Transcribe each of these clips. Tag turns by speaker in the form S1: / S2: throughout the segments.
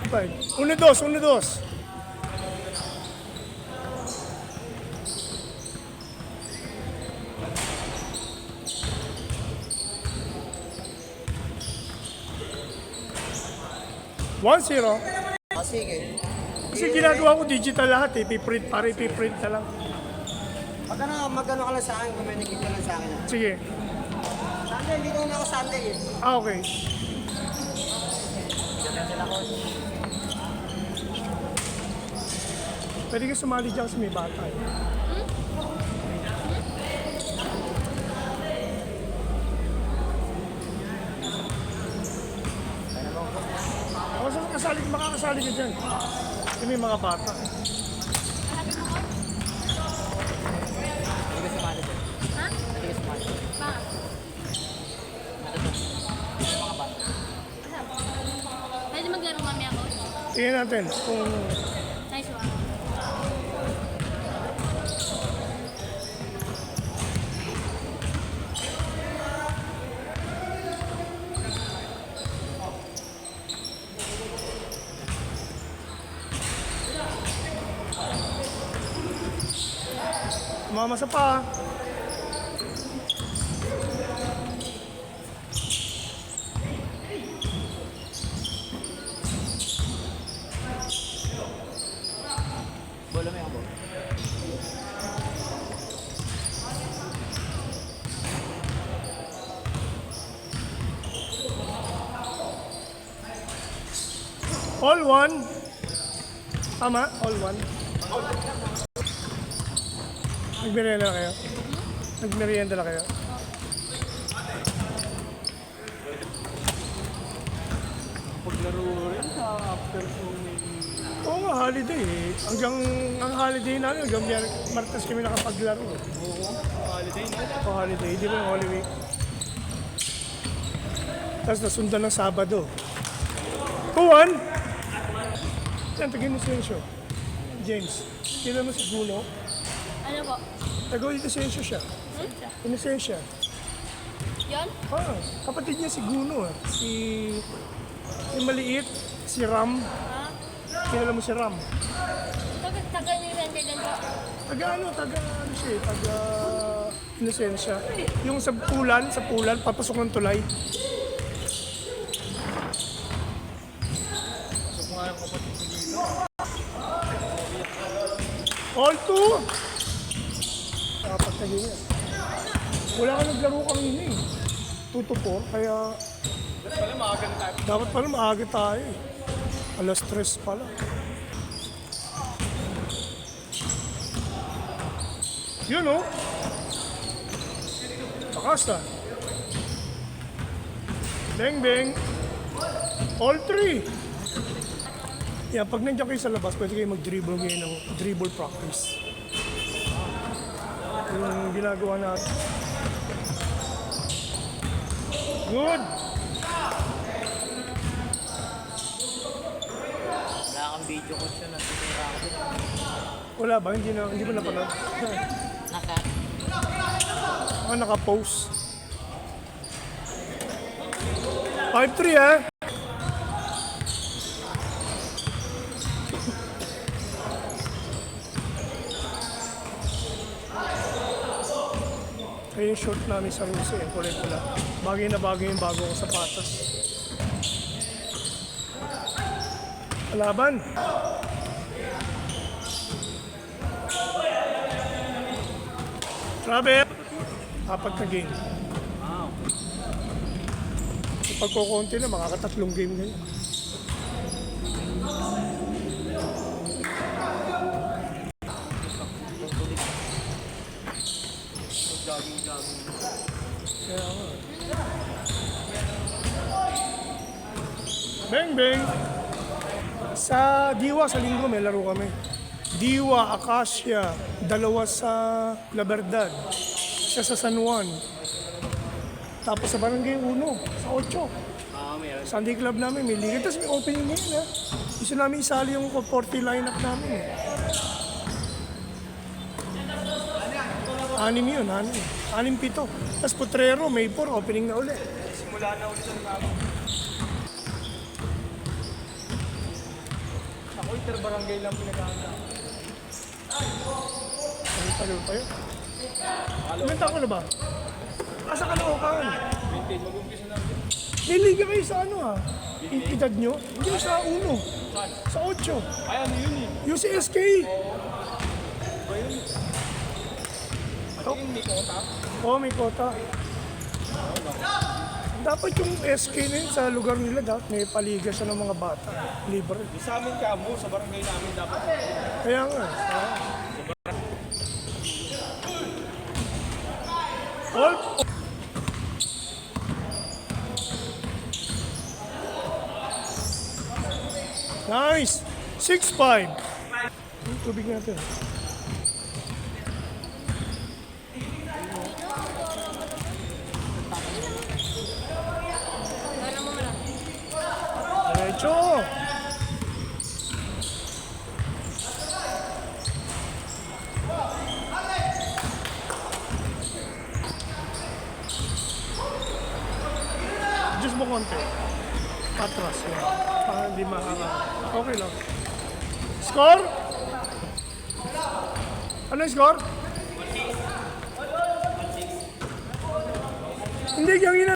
S1: 1-2, 1-2. One zero.
S2: Sige.
S1: Kasi ginagawa ko digital lahat eh. Piprint, para ipiprint na lang.
S2: Magano ka lang sa akin, communicate ka lang sa akin.
S1: Sige.
S2: Sunday, dito na ako Sunday eh.
S1: Okay. Pwede ka sumali dyan kasi may bata eh. Ako sa makakasali ka dyan. Kasi may mga bata.
S2: Hindi ka sumali dyan.
S3: Ha?
S2: Hindi ka sumali dyan.
S3: Bakit?
S2: Mga bata.
S3: Pwede maglaro kami ako?
S1: Tingnan natin kung
S3: Nice one.
S1: mamasa pa.
S2: Bola mo yung bola.
S1: All one. Tama, all one. Nagmerienda na kayo? Nagmerienda na kayo?
S2: Paglaro rin sa after so many...
S1: Oo nga, holiday eh. Ang holiday namin, hanggang Martes kami nakapaglaro.
S2: Oo, holiday na.
S1: O holiday, di ba yung Holy Week? Tapos nasundan ng Sabado. Kuwan! Yan, taga-Inosensyo. James, kailan mo si Guno?
S3: Ano po?
S1: Taga-Inosensyo siya. Inosensya.
S3: Yan?
S1: Ah, kapatid niya si Guno. Si... Yung maliit, si Ram.
S3: Ha?
S1: Kilala mo si Ram?
S3: Taga niyo yan din po.
S1: Taga ano siya eh, taga Inosensya. Yung sa pulan, papasok ng tulay. All two! Dapat na ganyan. Wala ka naglaro kanina eh. 2 to 4, kaya... Dapat pala maaga tayo eh. Alas 3 pala. Yun oh. Bakas na. Bang bang. All 3. Yeah, pag nandiyan kayo sa labas, pwede kayo mag-dribble ngayon ng dribble practice. Yung ginagawa natin. Good!
S2: Wala kang video ko siya na sinira ako.
S1: Wala ba? Hindi ba napanood?
S2: Naka.
S1: Ako naka-post. 5-3 ah! Kaya yung short namin sa Ruse, kulay pula. Bagay na bagay yung bago ko sapatos. Laban. Travel. 4 na game.
S2: Wow.
S1: Kapag kukunti na, makakatatlong game ngayon. Kaya nga. Bang bang! Sa Diwa, sa Linggo may laro kami. Diwa, Acacia, 2 sa La Verdad, 1 sa San Juan. Tapos sa Barangay 1, sa 8.
S2: Meron.
S1: Sunday Club namin, may liga. Tapos may opening ngayon ha. Gusto namin isali yung 40 lineup namin eh. 6 yun, 6-7. Tapos Potrero, May 4, opening na ulit. Simula na ulit ang bago.
S2: Inter-barangay lang pinag-aanda.
S1: Ang tagal pa yun. Ilan taon ko na ba? Sa Caloocan.
S2: Vintage, mag-umpisa na rin.
S1: Niliga kayo sa ano ha? Edad nyo? Hindi sa 1. Sa 8.
S2: Ay, ano yun eh?
S1: UCSK.
S2: Ba yun? At yung may kota.
S1: Oo, may kota. Dapat yung SK na yun sa lugar nila, dapat may paliga siya ng mga bata. Libre.
S2: Sa amin kamo, sa barangay namin dapat.
S1: Kaya nga. All. Nice! 6-5. Yung tubig natin.
S3: Gana mo mara.
S1: Diretso! Just mo konti. Atras. Yan. Para hindi mahanga. Okay lang. Score? Ano yung score? Hindi, yung ina...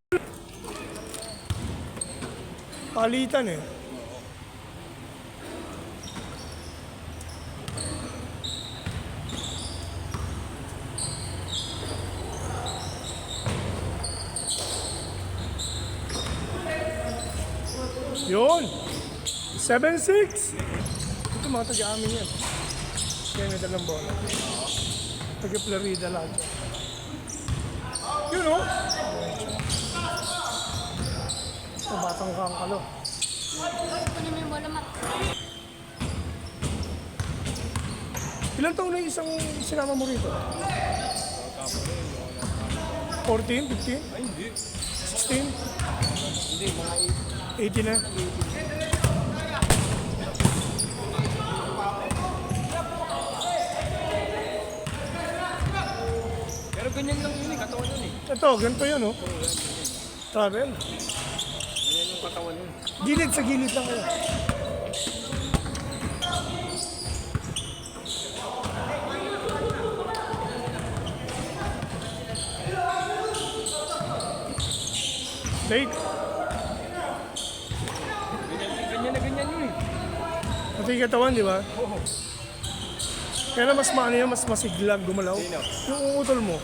S1: Palitan eh. Yun. 7-6. Ito mga taga-amin yan. Kaya may dalang bola. Taga-Florida lahat yan. Yun o. Ito batang kangkalo.
S3: Kunin mo yung bola, Mat.
S1: Ilang taon na yung isang sinama mo rito? 14? 15?
S2: Ay, hindi.
S1: 16?
S2: Hindi, mga
S1: 18 na?
S2: Pero ganyan lang yun eh, katawan yun eh.
S1: Ito, ganito yun oh. Travel.
S2: Ganyan yung katawan yun.
S1: Gilid sa gilid lang kayo. Late.
S2: Ganyan yun eh.
S1: Pati yung katawan, di ba?
S2: Oo.
S1: Kaya na mas maano yan, mas masiglag, gumalaw.
S2: Sino?
S1: Yung uutol mo,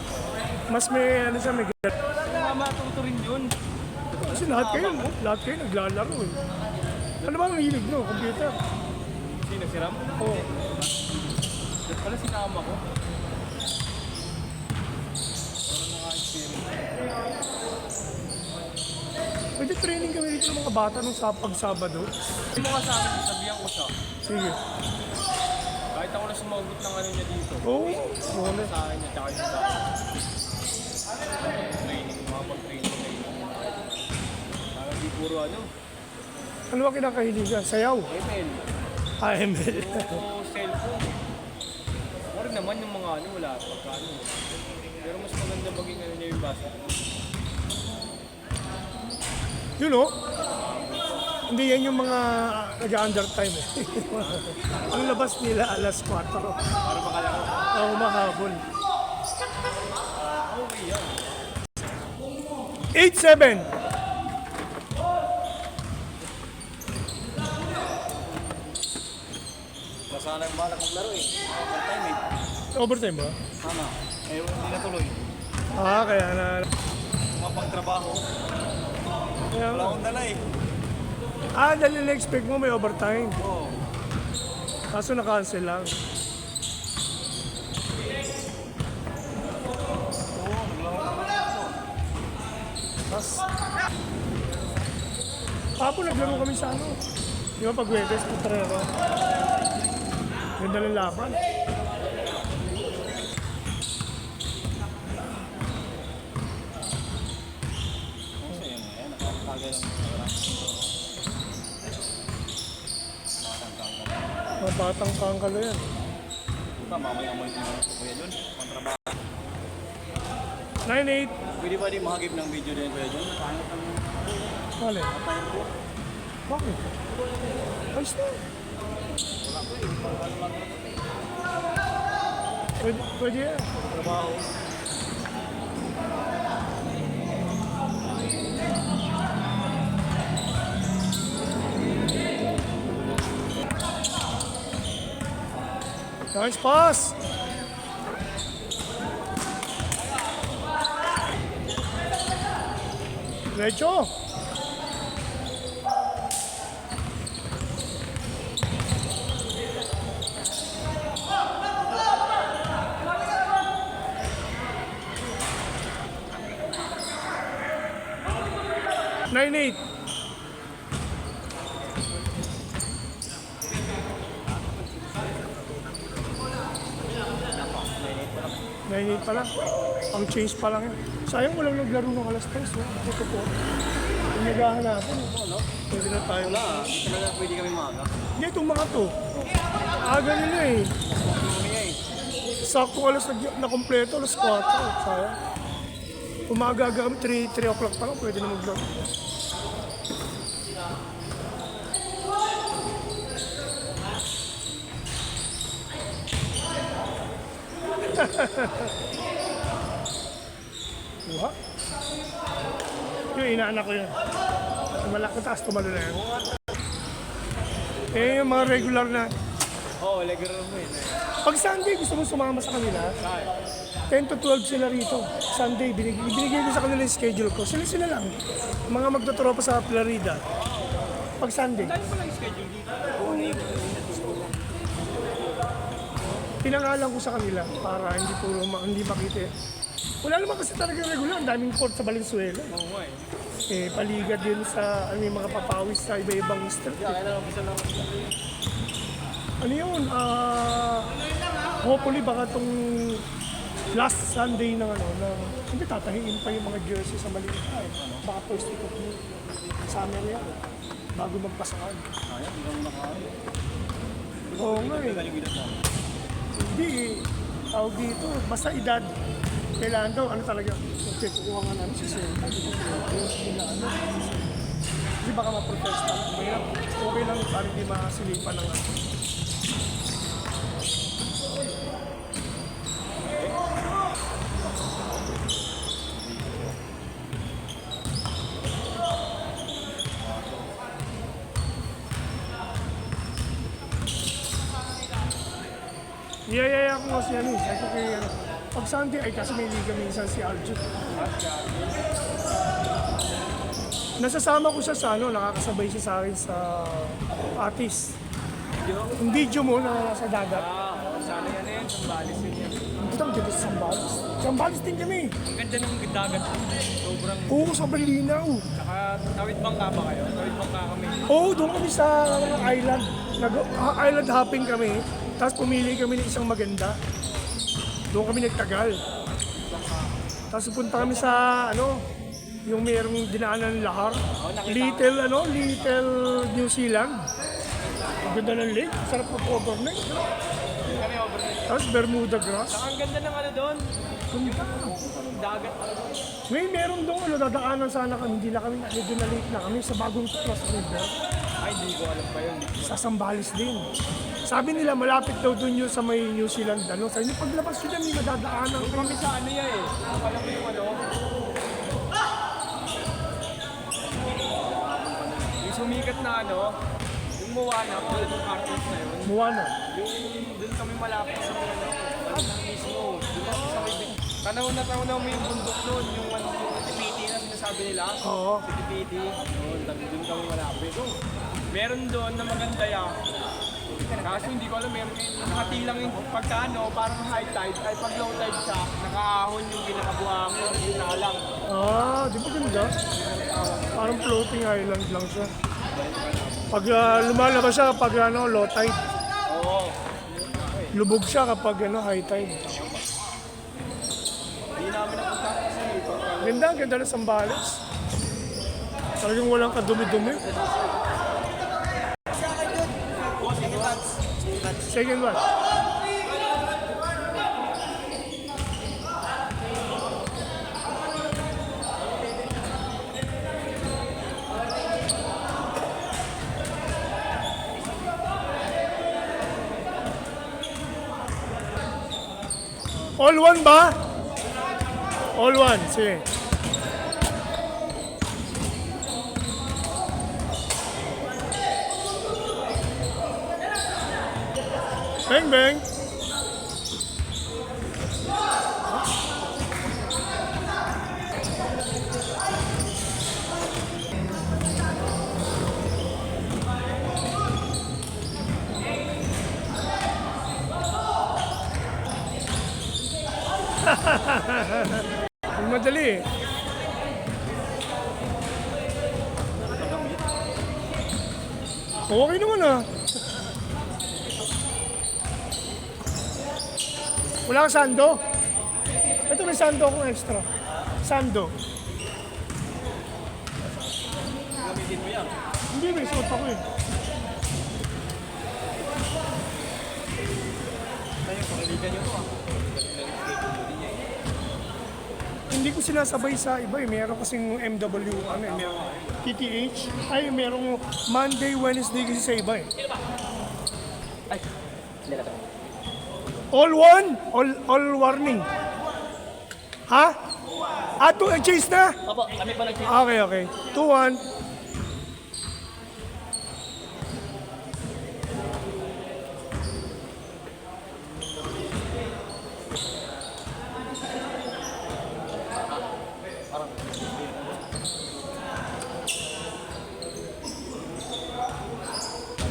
S1: mas may ano siya, may gala.
S2: Yung mama, tuturin yun.
S1: Kasi lahat kayo naglalaro eh. Ano ba ang hilig no? Computer?
S2: Sino, si Ram?
S1: Oo.
S2: Yan pala sinama ko. Parang naka-experience.
S1: Pwede training kami dito ng mga bata nung pag-Sabado.
S2: Hindi mo ka sa akin, sabihan ko siya.
S1: Sige.
S2: Kahit ako na sumagot ng ano niya dito.
S1: Oo. Wala.
S2: Sa akin niya, tsaka yung sa akin. Training, mga pag-training na yun. Parang di puro ano.
S1: Ano ba kinakahiligan? Sayaw?
S2: ML.
S1: AML.
S2: O cellphone. Wala naman yung mga ano, wala pagka ano. Pero mas maganda maging ano niya yung basketball.
S1: Yun o. Hindi yan yung mga nag-under time eh. Ang labas nila alas 4.
S2: Para makalaro.
S1: Oo, mahabol.
S2: Okay yan.
S1: 8-7.
S2: Masana yung balak maglaro eh. Overtime eh.
S1: Overtime ba?
S2: Sana. Eh, hindi na tuloy.
S1: Kaya na.
S2: Mapagtrabaho.
S1: Kaya,
S2: Wala akong dala eh.
S1: dahil na-expect mo may overtime.
S2: Oo.
S1: Kaso na-cancel lang. Tapos, Papo, naglaro kami sa ano. Di ba pag Webes, Putrero? Ganda ng laban. Mga batang kangkalo yan.
S2: Puta, mamaya mo yung mga kuya dun. Pantrabaho.
S1: 9-8.
S2: Pwede ba di makagip ng video din kuya dun? Pangit ang
S1: Mali. Bakit? Ayos na. Pwede yan.
S2: Trabaho.
S1: Nice pass! Derecho! Nine eight. Nine eight pa lang. Ang change pa lang yan. Sayang walang naglaro ng alas 3. Ito po. Inagahan natin. Pwede na tayo.
S2: Wala, hindi talaga pwede kami maaga.
S1: Hindi, itong mga to. Aga nila eh.
S2: Mamaya eh.
S1: Sakto alas na kompleto, alas 4. Sayang. Umaga kami, 3 o'clock pa lang, pwede na maglaro. Buha? Yung inaanak ko yun. Malaki taas, tumalo na yan. Eh, yung mga regular na.
S2: Oo, regular mo yun.
S1: Pag Sunday, gusto mo sumama sa kanila,
S2: Kaya.
S1: 10 to 12 sila rito. Sunday, binigay ko sa kanila yung schedule ko. Sila lang. Mga magtutropa sa Florida. Pag Sunday.
S2: Dahil pala yung schedule dito.
S1: Pinangalan ko sa kanila para hindi makita. Wala naman kasi talaga regular. Ang daming port sa Valenzuela.
S2: Oo nga eh.
S1: Eh, paligad din sa yung mga papawis sa iba-ibang street.
S2: Kaya kailangan ko lang.
S1: Ano yun? Hopefully baka itong last Sunday ng hindi tatahiin pa yung mga jersey sa maliit. Baka first week of summer yan. Bago magpasakad.
S2: Kaya, hindi kami makaano.
S1: Oo nga eh.
S2: Galing-gilat na.
S1: Hindi eh. Tawag dito. Basta edad. Kailangan daw, talaga. Okay, kukuha nga namin si Sir. Hindi baka ma-protesta. Mahirap. Okay lang para hindi masilipan ng Niyayaya ko nga siya Sabi ko kay pag Sunday ay kasi may liga minsan si Arjun. Nasasama ko siya sa nakakasabay siya sa akin sa Atis. Yung video mo na sa dagat.
S2: Sana yan eh. Sambales yun yan.
S1: Dito ang dito sa Sambales. Sambales din kami.
S2: Ang ganda ng dagat. Sobrang...
S1: Oo, sobrang linaw.
S2: Saka tawid bangka ba kayo? Tawid bangka kami.
S1: Oo, doon kami sa island. Island hopping kami. Tapos pumili kami ng isang maganda. Doon kami nagtagal. Tapos punta kami sa yung mayroong dinaanan ng lahar. Little New Zealand. Ang ganda ng lake. Sarap ng overnight.
S2: Kami overnight.
S1: Tapos Bermuda grass.
S2: Saka ang ganda ng doon. Yung dagat.
S1: Meron doon dadaanan sana kami. Hindi na kami medyo na late na kami sa bagong Cross River.
S2: Ay, hindi ko alam pa yun.
S1: Sa Sambales din. Sabi nila malapit daw doon yun sa may New Zealand. Sabi niya paglabas yun may madadaanan.
S2: Doon kami sa yan eh. Akala ko yung yung sumikat na yung Moana, yung artist na yun.
S1: Moana.
S2: Yung doon kami malapit sa mismo. Doon kami sa may... Tanaw mo yung bundok nun, yung Tipiti na sinasabi nila.
S1: Oo.
S2: Si Tipiti. Doon kami malapit. Meron doon na maganda yan. Kaso hindi ko alam, nakatilang yung parang high tide, ay pag low tide siya, nakaahon yung pinakabuhangin, yun na lang.
S1: Di ba ganda? Parang floating island lang siya. Pag lumalabas siya kapag low tide.
S2: Oo.
S1: Lubog siya kapag high tide.
S2: Hindi namin napunta kasi
S1: Ganda na Sambales. Talagang walang kadumi-dumi. Second one. All one ba? All one, sige. Bang, bang. Ang madali eh. Okay naman ah. Wala kang sando? Ito may sando akong extra. Sando.
S2: Gamitin mo yan.
S1: Hindi, may suot ako eh.
S2: Tayo, pakiligan nyo to ah.
S1: Hindi ko sinasabay sa iba eh. Meron kasing MW, ano eh, meron PTH. Ay, merong Monday, Wednesday kasi sa iba eh.
S2: Ay, hindi ka to.
S1: All one? All warning? Ha? Ah, chase na?
S2: Opo, kami pa nag-check.
S1: Okay, okay. 2-1.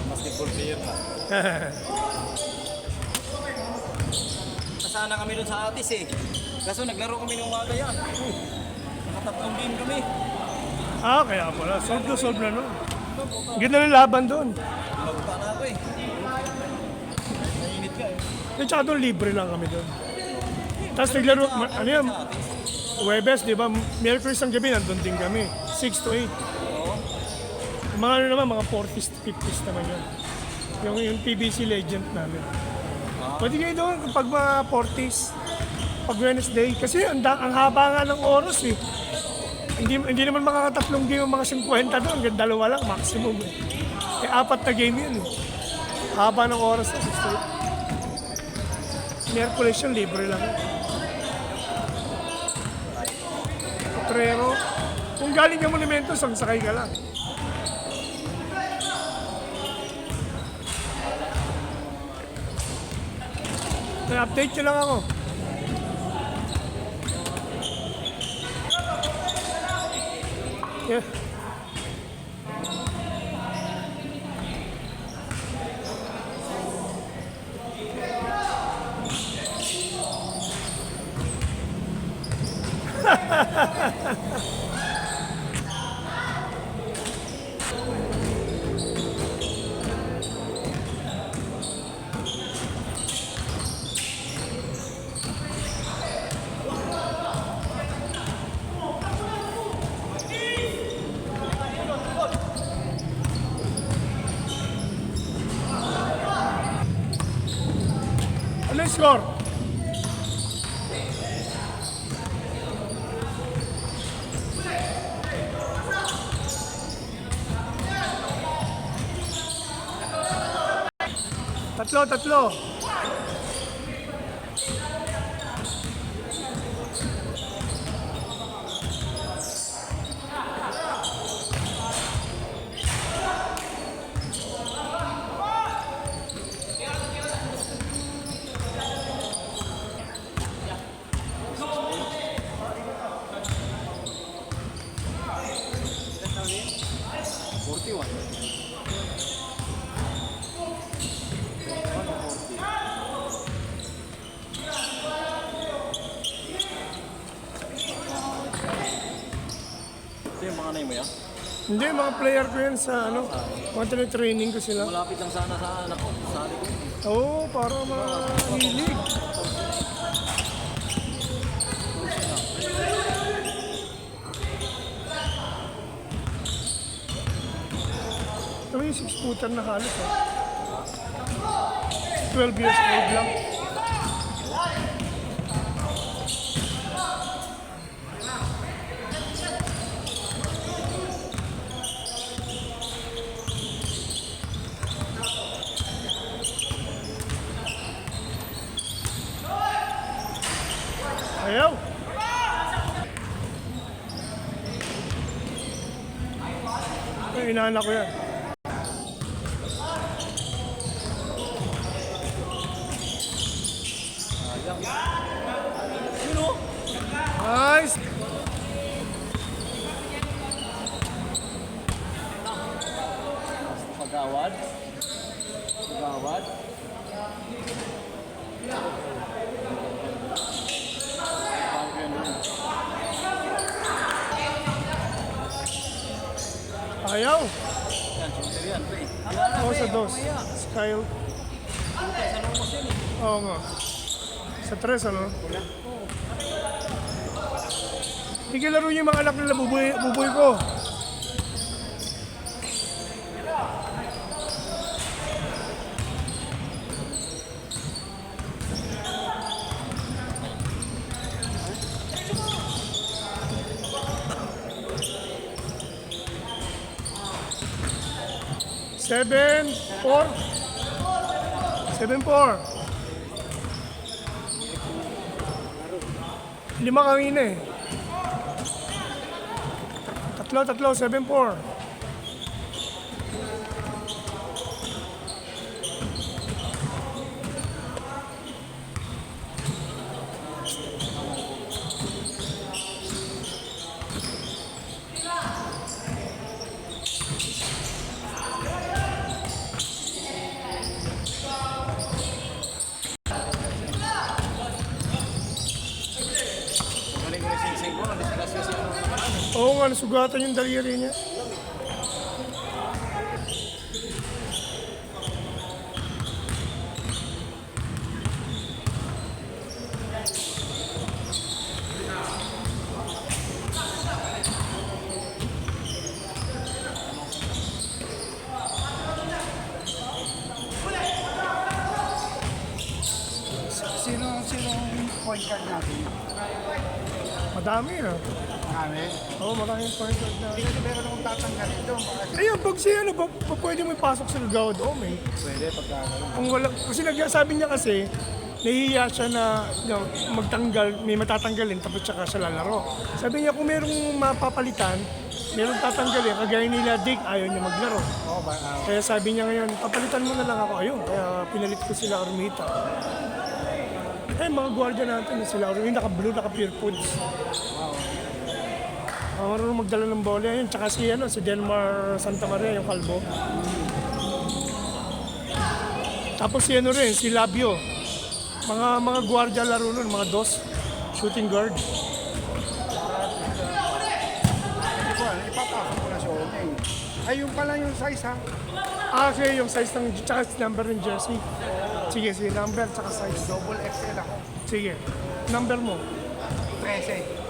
S2: Basketball player na. Kasana kami dun sa Atis eh. Kaso naglaro kami ng umaga yan. Nakatatlong game kami.
S1: Ah, kaya pala. Solve na nun. Ganda ng laban doon.
S2: Lagutan na ako eh. Nainit ka eh.
S1: At saka doon libre lang kami doon. Tapos naglaro, ano yan, Webes, di ba? Mercury ang gabi, nandun din kami. 6 to 8. Mga ano naman, mga 40s, 50s naman yun. Yung PBC legend namin. Pwede kayo doon kapag mga 40s, pag Wednesday. Kasi ang haba nga ng oras eh. Hindi naman makakatatlong game ang mga 50 doon. Hanggang dalawa lang, maximum eh. Eh, 4 na game yun eh. Haba ng oras na. Merkulis yun, libre lang. Potrero. Kung galing ka monumento, sagsakay ka lang. Update nyo lang ako. Yeah. Ano yung score? Tatlo.
S2: Ito yung mga name mo yan.
S1: Hindi, mga player ko yan sa ano, mga training ko sila.
S2: Malapit lang sana sa anak ko. Sabi ko.
S1: Oo, para mahilig. Ito yung 6-footer na halos. 12 years old lang. Inaanak ko yan. Nice!
S2: Pagawad. Pagawad.
S1: Ayaw! Oo, sa dos. Kyle. Oo nga. Sa tres, ano? Hindi laro niyo yung mga anak nila, buboy ko. Seven, four. 7-4. 5 kanina eh. Tatlo, 7-4. Oo nga, nasugatan yung daliri niya.
S4: Sino point guard natin?
S1: Madami na.
S4: Marami.
S1: Oo, maraming point guard na.
S4: Hindi kasi meron akong tatanggalin doon.
S1: Ayun, pag siya, ano, pwede mo ipasok sa Gawad Ome.
S4: Pwede pagkakaroon.
S1: Kung wala, kasi sabi niya kasi, nahihiya siya na magtanggal, may matatanggalin, tapos tsaka siya lalaro. Sabi niya, kung merong mapapalitan, merong tatanggalin, kagaya nila Dick, ayaw niya maglaro.
S4: Oo ba?
S1: Kaya sabi niya ngayon, papalitan mo na lang ako. Ayun, kaya pinalit ko sila Armita. Eh, mga gwardiya natin, sila Armita, naka-blue, naka-pure foods. Marunong magdala ng bola yun. Tsaka si Denmar Santa Maria, yung kalbo. Tapos si si Labio. Mga gwardiya laro nun, mga dos. Shooting guard.
S4: Hindi ko alam, ipapasok ko na si Omeng. Ay, yung pala yung size ha.
S1: Okay, yung size ng, tsaka number ng jersey. Sige, number, tsaka size.
S4: Double XL ako.
S1: Sige, number mo.
S4: 13.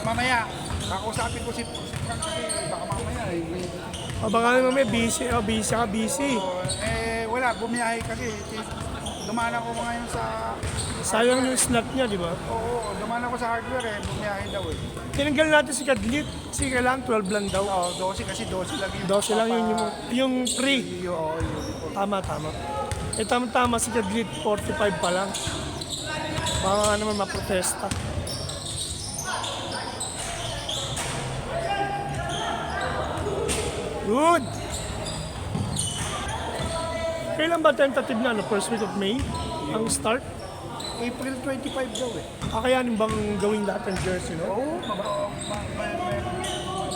S4: Mamaya, kakausapin ko si Frank kasi baka mamaya
S1: O baka mamaya busy ka.
S4: wala, bumiyahe kasi. Dumaan ako ngayon sa...
S1: Sayang yung slot niya, di ba?
S4: Oo, dumaan ako sa hardware bumiyahe daw eh.
S1: Tinanggal natin si Kadlit. Sige lang, 12 lang daw.
S4: Oo, 12 kasi 12 lang yun.
S1: 12 lang yung free.
S4: Oo, yun.
S1: Tama. Eh, tama si Kadlit, 45 pa lang. Baka nga naman maprotesta. Good! Kailan ba tentative na? First week of May? Ang start?
S4: April 25 daw eh.
S1: Kakayanin bang gawing lahat ng jersey, no?
S4: Oo,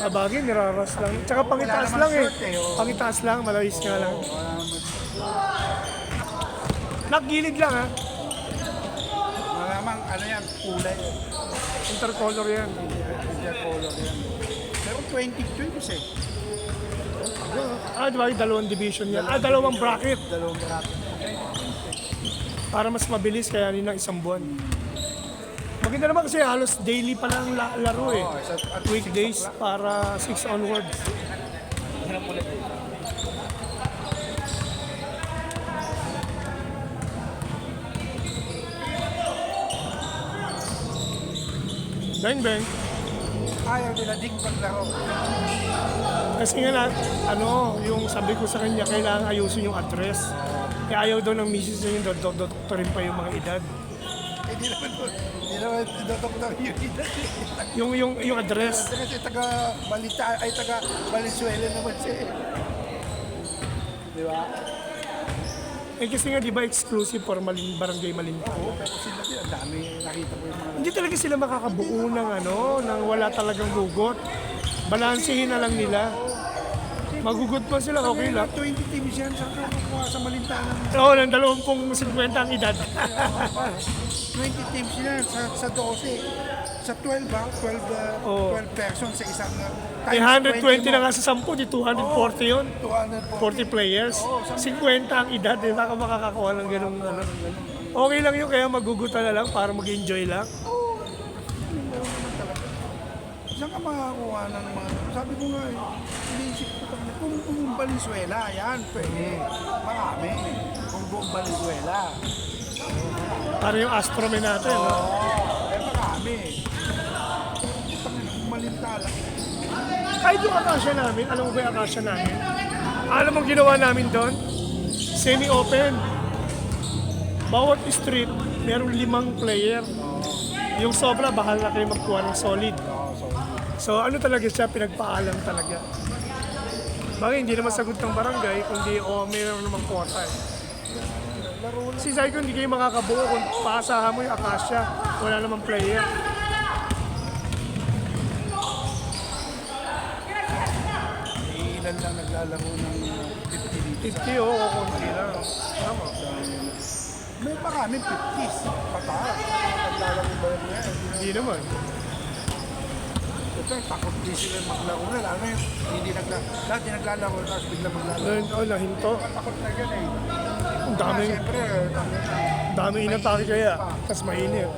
S1: Bagay, niraras lang. Tsaka pangitaas
S4: naman
S1: lang eh.
S4: short eh, oo.
S1: Pangitaas lang, malawis nga lang. Nakgilid lang ha.
S4: malamang ano yan, kulay.
S1: Intercolor yan.
S4: Color yan. Pero 22 eh.
S1: Di ba? Dalawang division yan. Dalawang bracket.
S4: Dalawang bracket.
S1: Para mas mabilis kaya rin ng isang buwan. Maganda naman kasi halos daily pa lang laro eh. Weekdays para 6 onwards. Bang.
S4: Ayaw nila ding paglaro.
S1: Kasi nga yung sabi ko sa kanya, kailangan ayusin yung address. Kaya ayaw daw ng misis niya yung doktorin pa yung mga edad.
S4: Hindi naman Dr. Unidad.
S1: Yung address.
S4: Kasi taga Valenzuela naman siya eh. Di ba?
S1: Eh kasi nga di ba exclusive for Barangay Malinta.
S4: Oo, pero sila din, ang dami nakita ko yung mga...
S1: Hindi talaga sila makakabuo ng ng wala talagang hugot. Balansehin na lang nila. Magugot pa sila, okay lang.
S4: 20 teams yan, saan ka kukuha sa Malintanan?
S1: Oo, ng 20-50 ang edad.
S4: 20 teams yan sa 12. Sa 12 ba? 12,
S1: Oo.
S4: 12 persons sa isang...
S1: Eh, 120 na nga sa 10, di 240 yun.
S4: 240.
S1: 40 players. 50 ang edad, eh. Baka makakakuha ng ganun. Okay lang yun, kaya magugutan na lang para mag-enjoy lang.
S4: Saan ka makakuha ng mga... Sabi ko nga, iniisip ko kung Valenzuela, yan, pwede. Marami. Kung buong Valenzuela.
S1: Para yung astronomy natin, no?
S4: Marami. Kung Malintala.
S1: Kahit yung akasya namin, alam mo ba yung akasya namin? Alam mo ang ginawa namin doon? Semi-open. Bawat street, meron 5 player. Yung sobra, bahal na kayo magkuha ng solid. So ano talaga siya, pinagpaalam talaga. Bagay, hindi naman sagot ng barangay, kundi mayroon namang quota eh. Si Zyko, hindi kayo makakabuo kung paasahan mo yung akasya. Wala namang player.
S4: Ilan lang naglalaro ng 50 dito.
S1: 50 o konti lang. Tama.
S4: May marami 50s. Pataas. Naglalaro ba yan?
S1: Hindi naman.
S4: Ito, takot din sila maglaro na. Lalo yung hindi lahat yung naglalaro tapos bigla maglalaro.
S1: Nahinto.
S4: Takot na yan eh.
S1: Ang daming,
S4: Siyempre,
S1: daming inatake kaya. Tapos mainit.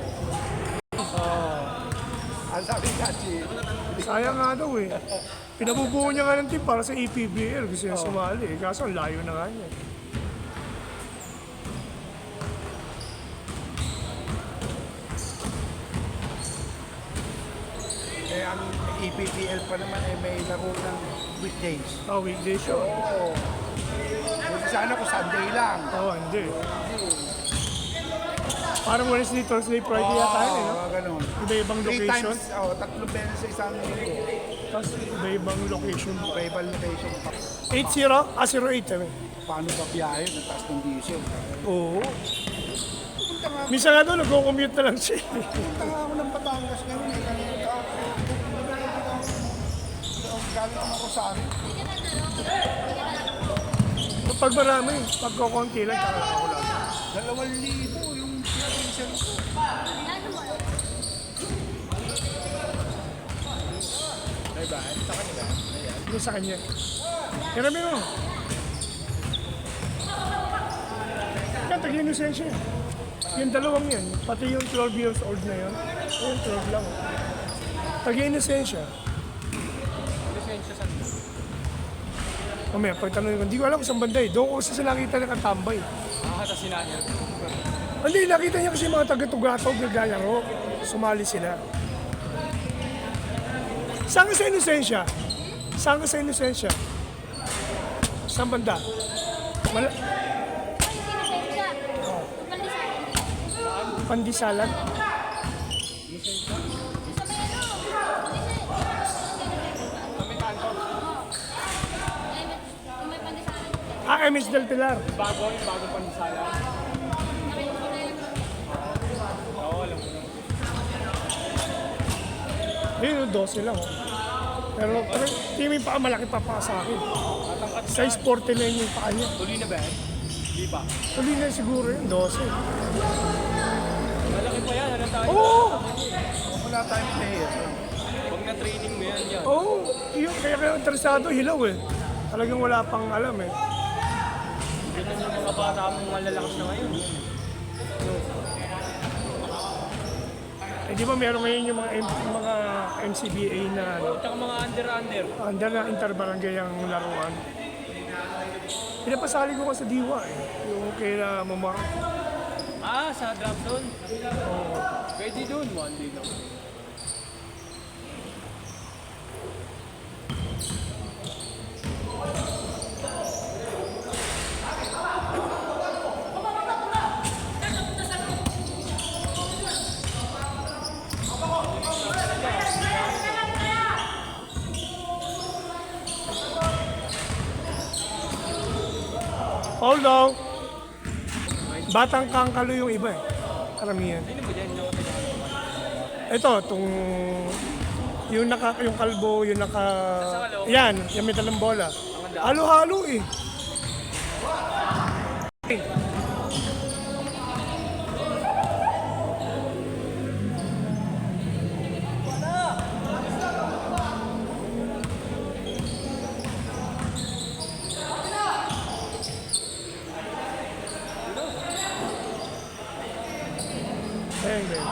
S4: ang sabi kasi,
S1: Sayang nga daw eh. Pinabubuo niya nga ng team para sa EPBL. Gusto niya sumali eh. Kaso ang layo na nga niya.
S4: eh, ang EPPL pa naman eh, may laro ng weekdays.
S1: Weekday show.
S4: Oo. Kasi sana kung Sunday lang.
S1: Hindi. Parang Wednesday, Thursday, Friday yata yun eh, no?
S4: Ganun.
S1: Iba-ibang
S4: 3
S1: location.
S4: times, 3 beses sa isang linggo.
S1: Tapos iba-ibang location.
S4: Rival location.
S1: 8-0? 08 eh.
S4: Paano ba biyahe? Nataas ng diesel.
S1: Oo.
S4: Punta nga,
S1: Minsan nga doon, nag-commute na lang siya.
S4: punta nga ako ng Batangas ngayon eh. Galing ako sa akin.
S1: Pag marami, pag kukunti lang, tsaka ako lang.
S4: 2,000 yung diesel ko.
S3: Ano mo?
S1: Yung sa kanya. Hirami mo. Kaya tagyan yung lisensya. Yung dalawang yan, pati yung 12 years old na yun. Yung 12 lang. Tagyan yung lisensya.
S2: Lisensya sa
S1: Mamaya, pagtanong ko, hindi ko alam kung saan banda eh. Doon ko kasi sila nakita nakatambay.
S2: tapos sinahir.
S1: Hindi, nakita niya kasi mga taga-tugatog naglalaro. Sumali sila. Saan ka sa inosensya? Saan ka sa inosensya? Saan banda?
S3: Lisensya. Pandisalan.
S1: Pandisalan?
S2: Kami kanto.
S3: May pandisalan.
S1: MS del Pilar.
S2: Bagong pandisala. Oo, alam ko na.
S1: Yun, 12 lang. Pero team yung paa malaki pa sa akin. Size 49 yung paa niya.
S2: Tuloy na ba yan? Di ba?
S1: Tuloy na siguro yun, 12.
S2: Malaki pa yan, ano tayo?
S1: Oo!
S4: Wala tayong players.
S2: Pag na-training mo yan, yan.
S1: Oo! Yung kaya interesado, hilaw eh. Talagang wala pang alam eh.
S2: Ganyan yung mga bata mong malalakas na ngayon.
S1: Eh di ba meron ngayon yung mga MCBA na
S2: Tsaka mga under-under.
S1: under na interbarangay ang laruan. Pinapasali ko sa Diwa eh. Yung kay Mamar.
S2: Sa drop zone? Oo. Pwede dun, one day lang.
S1: Foul daw. Batang kangkalo yung iba eh. Karamihan.
S2: Sino ba dyan yung
S1: Ito, yung kalbo, yung naka... Yan, yung may dalang bola. Halo-halo eh. Ayun, ayun.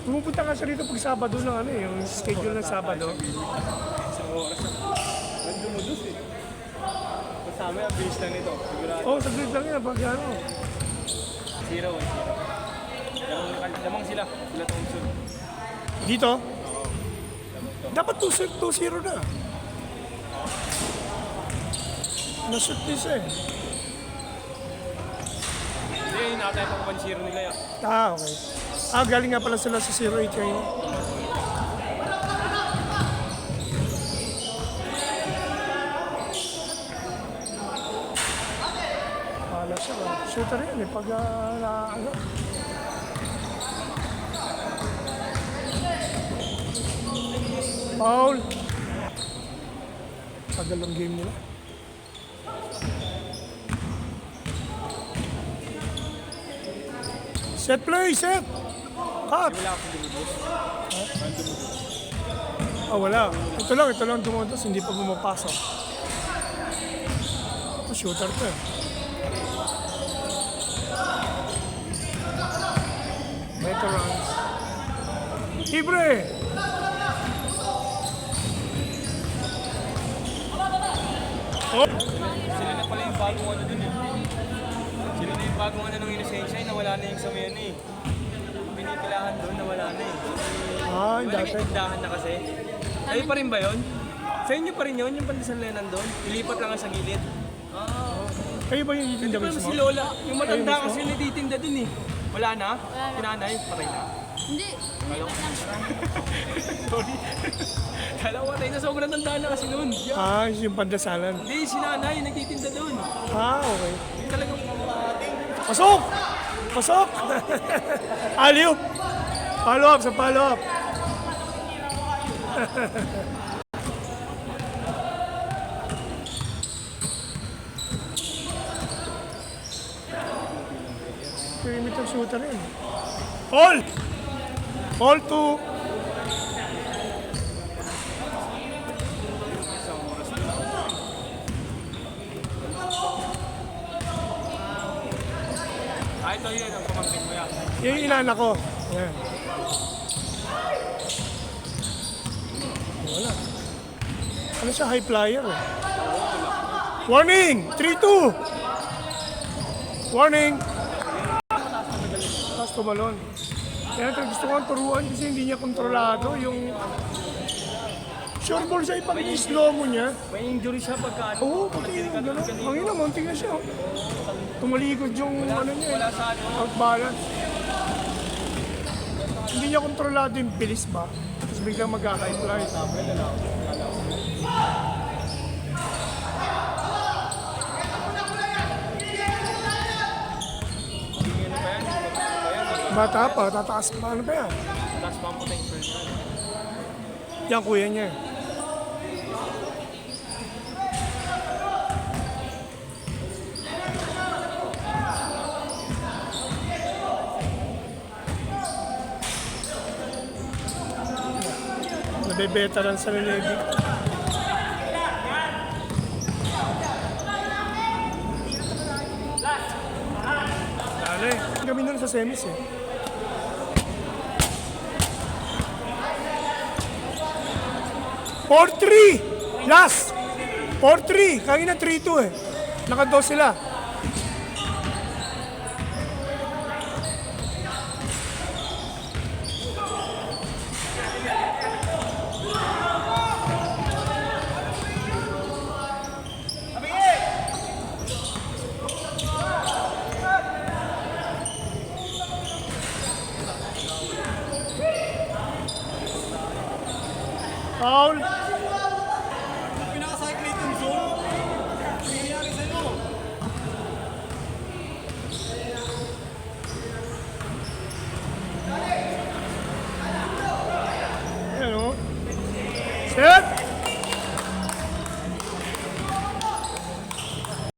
S1: Pumupunta ka siya rito pag Sabado ng ano eh, yung schedule ng Sabado.
S2: isang oras na? Nandun mo dus eh. Kasama yung base lang nito. Sigurado.
S1: Oh, saglit lang yan pag ano.
S2: 0-1. Lamang sila. Sila Thompson.
S1: Dito? Dapat 2-0 na. Nashoot din siya eh.
S2: Hindi, nakatay pa 1-0 nila yan.
S1: Okay. Galing nga pala sila sa 0-8 ngayon. Wala siya. Shooter yan eh. Pag ano. Foul. Tagal ang game nila. Set play, set! Cut!
S2: Wala akong dumubos.
S1: Wala. Ito lang dumodos, hindi pa bumapasok. Ito, shooter to eh. Veterans. Libre! Oh!
S2: Sila na pala yung bagong ano din eh. Sila na yung bagong ano nung inosensya eh, nawala na yung sa men eh. Pinipilahan doon, nawala na eh.
S1: Yung
S2: Wala
S1: dati.
S2: nang tindahan na kasi. Kayo pa rin ba yun? Sa inyo pa rin yun, yung pandesal na nandun? Ilipat lang sa gilid.
S1: Kayo ba yung
S2: Hindi
S1: itinda
S2: pa naman
S1: mismo?
S2: si Lola. Yung matanda
S1: Kayo
S2: kasi natitinda dun eh. Wala na? Kinanay, patay na.
S3: Hindi. Nilipat lang.
S2: Sorry. Kala ko patay na, sobrang tanda na kasi noon. Yeah.
S1: Yung pandasalan.
S2: Hindi, si nanay nagtitinda dun.
S1: Okay.
S2: Yung talagang mamating.
S1: Pasok! Pasok! Aliw! Follow up sa follow up. Perimeter shooter yun. All! All two.
S2: Ay, ito yun, ang pamangkin mo yan.
S1: Yung inanak ko. Ayan. Wala. Ano siya? High flyer eh. Warning! 3-2! Warning! Tapos tumalon. Kaya gusto ko ang turuan kasi hindi niya kontrolado yung... Sure ball siya ipag slow mo niya.
S2: May injury siya pagka ano.
S1: Oo, pati yung gano'n. Ang ina, munting na siya. Tumalikod yung ano niya.
S2: Wala sa ano.
S1: Out balance. Hindi niya kontrolado yung bilis ba? Tapos biglang magkaka-fly. Bata pa, tataas pa. Ano ba yan?
S2: Taas pa ang potential niya.
S1: Yan, kuya niya. Nabebetaran sa Lelevi. Dali. Kami nun sa semis eh. Four, 3! Last! 4-3! Kanina 3-2 eh. Naka-2 sila. Foul.